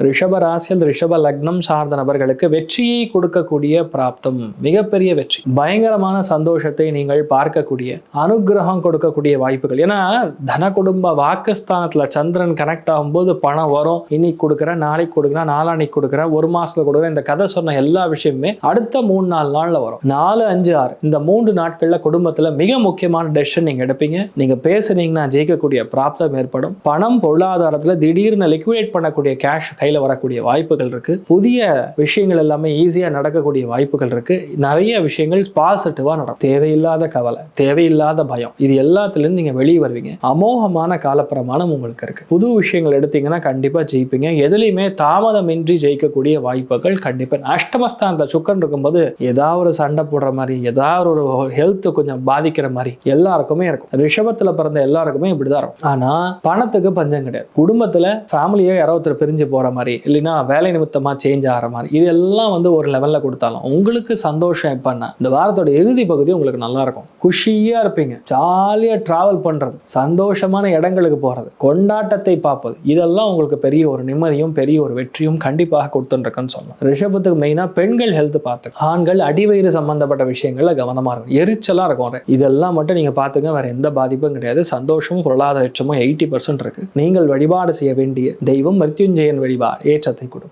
ரிஷப ராசியில் ரிஷப லக்னம் சார்ந்த நபர்களுக்கு வெற்றியை கொடுக்கக்கூடிய பிராப்தம், மிகப்பெரிய வெற்றி, பயங்கரமான சந்தோஷத்தை நீங்கள் பார்க்கக்கூடிய, அனுகிரகம் கொடுக்கக்கூடிய வாய்ப்புகள். ஏன்னா தன குடும்ப வாக்குஸ்தானத்துல சந்திரன் கனெக்ட் ஆகும்போது பணம் வரும். இன்னைக்கு கொடுக்குறேன், நாளைக்கு கொடுக்குறேன், நாளான்னைக்கு கொடுக்குறேன், ஒரு மாசத்துல கொடுக்குறேன். இந்த கதை சொன்ன எல்லா விஷயமுமே அடுத்த 3-4 நாள்ல வரும். 4, 5, 6 இந்த 3 நாட்கள்ல குடும்பத்துல மிக முக்கியமான டெசிஷன் நீங்க எடுப்பீங்க. நீங்க பேசுனீங்கன்னா ஜெயிக்கக்கூடிய பிராப்தம் ஏற்படும். பணம் பொருளாதாரத்துல திடீர்னு லிக்விடேட் பண்ணக்கூடிய கேஷ் கையில வரக்கூடிய வாய்ப்புகள் இருக்கு. புதிய விஷயங்கள் எல்லாமே ஈஸியா நடக்கக்கூடிய வாய்ப்புகள் இருக்கு. நிறைய விஷயங்கள் பாசிட்டிவா நடக்கும். தேவையில்லாத கவலை, தேவையில்லாத பயம், இது எல்லாத்துலேருந்து நீங்க வெளியே வருவீங்க. அமோகமான காலப்பிரமாணம் உங்களுக்கு இருக்கு. புது விஷயங்கள் எடுத்தீங்கன்னா கண்டிப்பா ஜெயிப்பீங்க. எதுலையுமே தாமதமின்றி ஜெயிக்கக்கூடிய வாய்ப்புகள் கண்டிப்பா. அஷ்டமஸ்தானத்துல சுக்கரன் இருக்கும்போது ஏதாவது ஒரு சண்டை போடுற மாதிரி, ஏதாவது ஒரு ஹெல்த் கொஞ்சம் பாதிக்கிற மாதிரி எல்லாருக்குமே இருக்கும். ரிஷபத்துல பிறந்த எல்லாருக்குமே இப்படிதான் இருக்கும். ஆனா பணத்துக்கு பஞ்சம் கிடையாது. குடும்பத்துல ஃபேமிலியே யாரோ ஒருத்தர் பிரிஞ்சு போற மாதிரி, இல்லைன்னா வேலை நிமித்தமா சேஞ்ச் ஆகிற மாதிரி, இதெல்லாம் ஒரு லெவல்ல கொடுத்தாலும் உங்களுக்கு சந்தோஷம் எப்பன்னா இந்த வாரத்தோட இறுதி பகுதி உங்களுக்கு நல்லா இருக்கும். குஷியா இருப்பீங்க. ஜாலியா டிராவல் பண்றது, சந்தோஷமான இடங்களுக்கு போறது, கொண்டாட்டத்தை பார்ப்பது, இதெல்லாம் உங்களுக்கு பெரிய ஒரு நிம்மதியும் பெரிய ஒரு வெற்றியும் கண்டிப்பாக கொடுத்துருக்குன்னு சொல்லலாம். ரிஷபத்துக்கு மெயினா பெண்கள் ஹெல்த் பார்த்து, ஆண்கள் அடிவயிறு சம்பந்தப்பட்ட விஷயங்கள்ல கவனமா இருக்கும். எரிச்சலா இருக்கும். இதெல்லாம் மட்டும் நீங்க பாத்துங்க. வேற எந்த பாதிப்பும் கிடையாது. சந்தோஷமும் பொருளாதார ஏற்றமும் 80% இருக்கு. நீங்கள் வழிபாடு செய்ய வேண்டிய தெய்வம் மிருத்யுஞ்சயன் வழிபாடு ஏற்றத்தை கொடுப்பார்.